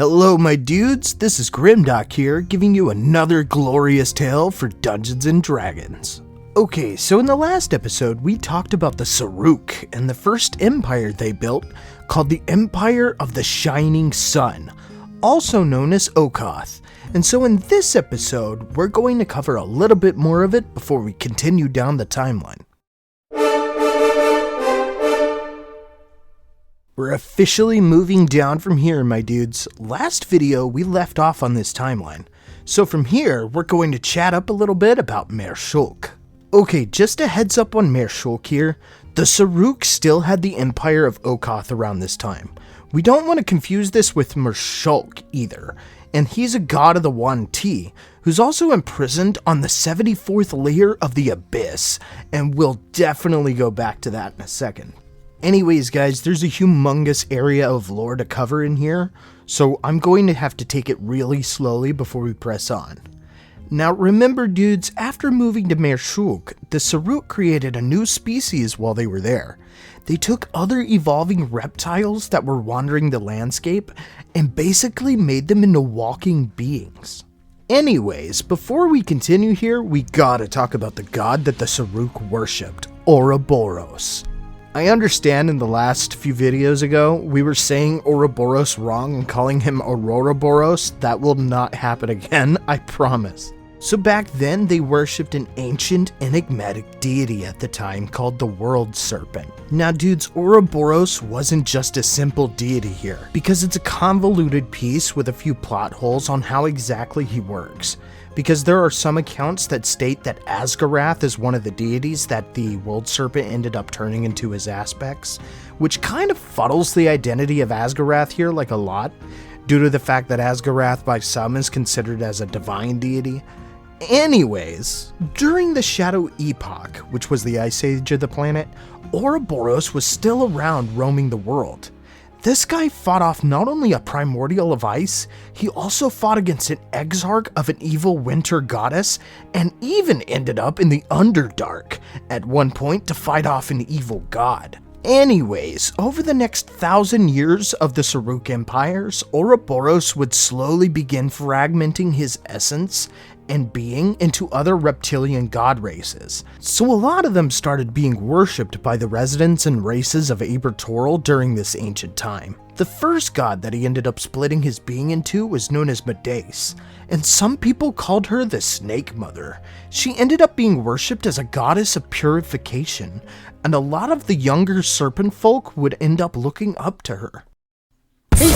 Hello my dudes, this is Grimdoc here, giving you another glorious tale for Dungeons & Dragons. Okay, so in the last episode we talked about the Sarrukh and the first empire they built, called the Empire of the Shining Sun, also known as Okoth. And so in this episode, we're going to cover a little bit more of it before we continue down the timeline. We're officially moving down from here, my dudes. Last video, we left off on this timeline. So from here, we're going to chat up a little bit about Maer Shulk. Okay, just a heads up on Maer Shulk here. The Sarrukh still had the Empire of Okoth around this time. We don't want to confuse this with Maer Shulk either. And he's a god of the 1T, who's also imprisoned on the 74th layer of the Abyss. And we'll definitely go back to that in a second. Anyways guys, there's a humongous area of lore to cover in here, so I'm going to have to take it really slowly before we press on. Now remember dudes, after moving to Maer Shulk, the Sarrukh created a new species while they were there. They took other evolving reptiles that were wandering the landscape and basically made them into walking beings. Anyways, before we continue here, we gotta talk about the god that the Sarrukh worshipped, Ouroboros. I understand in the last few videos ago, we were saying Ouroboros wrong and calling him Ouroboros. That will not happen again, I promise. So back then, they worshipped an ancient, enigmatic deity at the time called the World Serpent. Now dudes, Ouroboros wasn't just a simple deity here, because it's a convoluted piece with a few plot holes on how exactly he works. Because there are some accounts that state that Asgarath is one of the deities that the World Serpent ended up turning into his aspects, which kind of fuddles the identity of Asgarath here like a lot, due to the fact that Asgarath by some is considered as a divine deity. Anyways, during the Shadow Epoch, which was the Ice Age of the planet, Ouroboros was still around roaming the world. This guy fought off not only a primordial of ice, he also fought against an exarch of an evil winter goddess, and even ended up in the Underdark at one point to fight off an evil god. Anyways, over the next 1,000 years of the Sarrukh Empires, Ouroboros would slowly begin fragmenting his essence and being into other reptilian god races. So a lot of them started being worshipped by the residents and races of Abertoril during this ancient time. The first god that he ended up splitting his being into was known as Medace, and some people called her the Snake Mother. She ended up being worshipped as a goddess of purification, and a lot of the younger Serpentfolk would end up looking up to her. Hey,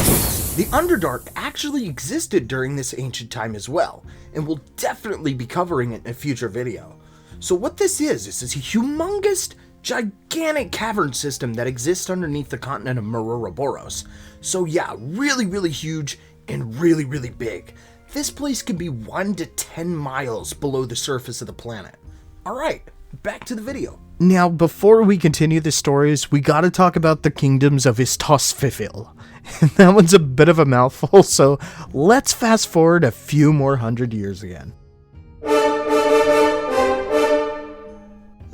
the Underdark actually existed during this ancient time as well, and we'll definitely be covering it in a future video. So what this is a humongous, gigantic cavern system that exists underneath the continent of Ouroboros. So yeah, really huge and really big. This place can be 1 to 10 miles below the surface of the planet. Alright, back to the video. Now, before we continue the stories, we gotta talk about the kingdoms of Istosfifil. And that one's a bit of a mouthful, so let's fast forward a few more 100 years again.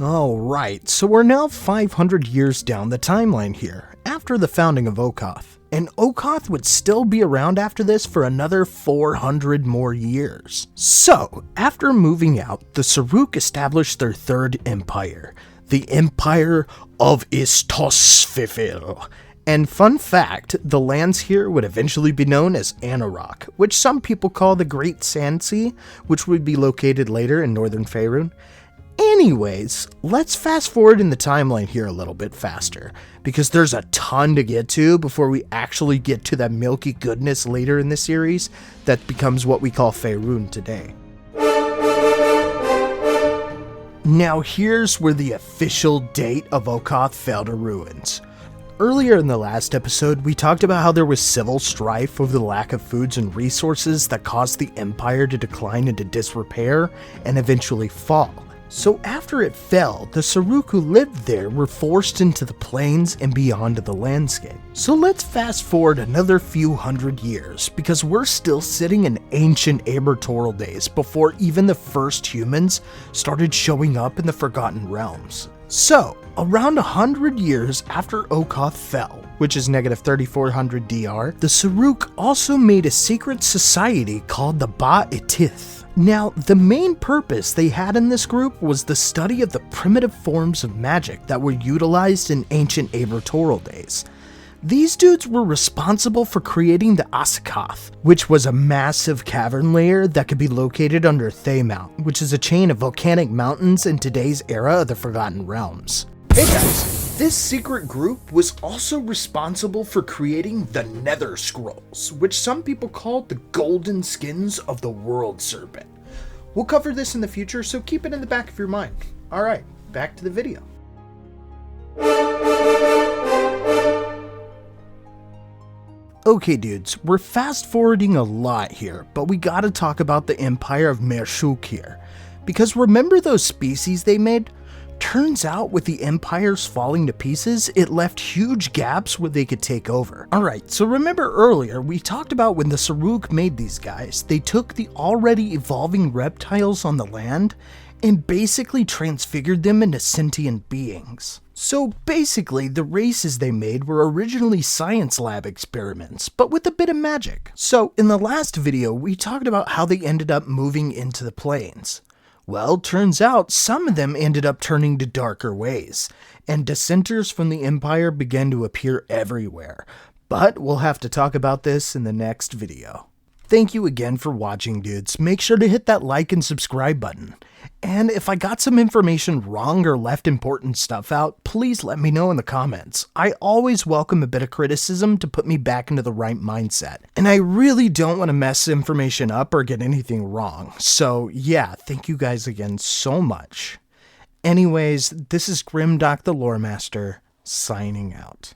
Alright, so we're now 500 years down the timeline here, after the founding of Okoth. And Okoth would still be around after this for another 400 more years. So, after moving out, the Sarrukh established their third empire, the Empire of Istosfifil. And fun fact, the lands here would eventually be known as Anauroch, which some people call the Great Sand Sea, which would be located later in northern Faerun. Anyways, let's fast forward in the timeline here a little bit faster, because there's a ton to get to before we actually get to that milky goodness later in the series that becomes what we call Faerun today. Now here's where the official date of Okoth fell to ruins. Earlier in the last episode, we talked about how there was civil strife over the lack of foods and resources that caused the empire to decline into disrepair and eventually fall. So after it fell, the Sarrukh who lived there were forced into the plains and beyond the landscape. So let's fast forward another few hundred years, because we're still sitting in ancient Abertoril days before even the first humans started showing up in the Forgotten Realms. So, around 100 years after Okoth fell, which is negative 3400 DR, the Sarrukh also made a secret society called the Ba-Itith. Now, the main purpose they had in this group was the study of the primitive forms of magic that were utilized in ancient Abertoral days. These dudes were responsible for creating the Asakath, which was a massive cavern layer that could be located under Mount, which is a chain of volcanic mountains in today's era of the Forgotten Realms. Hey guys, this secret group was also responsible for creating the Nether Scrolls, which some people called the golden skins of the World Serpent. We'll cover this in the future, so keep it in the back of your mind. Alright, back to the video. Okay dudes, we're fast forwarding a lot here, but we gotta talk about the Empire of Mershulk here. Because remember those species they made? Turns out with the empires falling to pieces, it left huge gaps where they could take over. Alright, so remember earlier we talked about when the Sarrukh made these guys, they took the already evolving reptiles on the land and basically transfigured them into sentient beings. So basically, the races they made were originally science lab experiments, but with a bit of magic. So in the last video, we talked about how they ended up moving into the plains. Well, turns out some of them ended up turning to darker ways, and dissenters from the Empire began to appear everywhere. But we'll have to talk about this in the next video. Thank you again for watching, dudes. Make sure to hit that like and subscribe button. And if I got some information wrong or left important stuff out, please let me know in the comments. I always welcome a bit of criticism to put me back into the right mindset. And I really don't want to mess information up or get anything wrong. So yeah, thank you guys again so much. Anyways, this is Grimdoc the Lore Master, signing out.